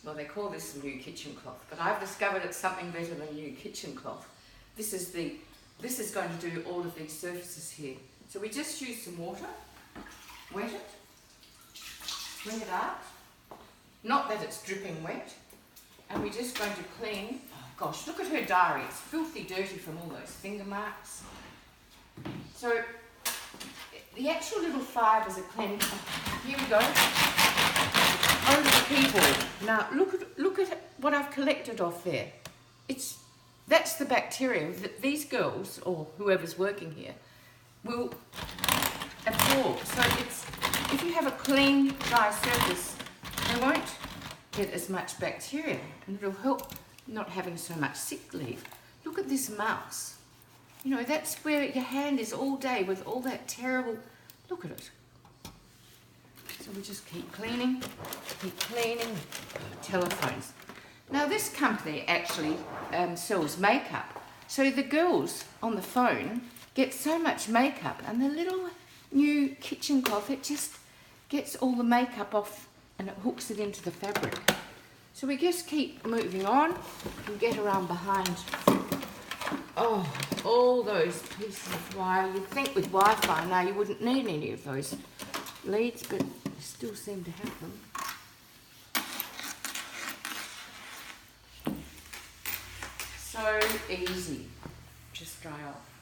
Well, they call this new kitchen cloth, but I've discovered it's something better than new kitchen cloth. This is going to do all of these surfaces here. So we just use some water, wet it, bring it out. Not that it's dripping wet. And we're just going to clean. Oh gosh, look at her diary. It's filthy dirty from all those finger marks. So the actual little fibres are cleaning. Oh, here we go. Over the keyboard. Now look at what I've collected off there. That's the bacteria that these girls, or whoever's working here, will absorb. So if you have a clean, dry surface, they won't get as much bacteria, and it'll help not having so much sick leave. Look at this mouse. You know, that's where your hand is all day with all that terrible... Look at it. So we just keep cleaning. Telephones. Now this company actually sells makeup. So the girls on the phone get so much makeup, and the little new kitchen cloth, it just gets all the makeup off and it hooks it into the fabric. So we just keep moving on and get around behind. Oh, all those pieces of wire. You'd think with Wi-Fi now you wouldn't need any of those leads, but you still seem to have them. So easy, just dry off.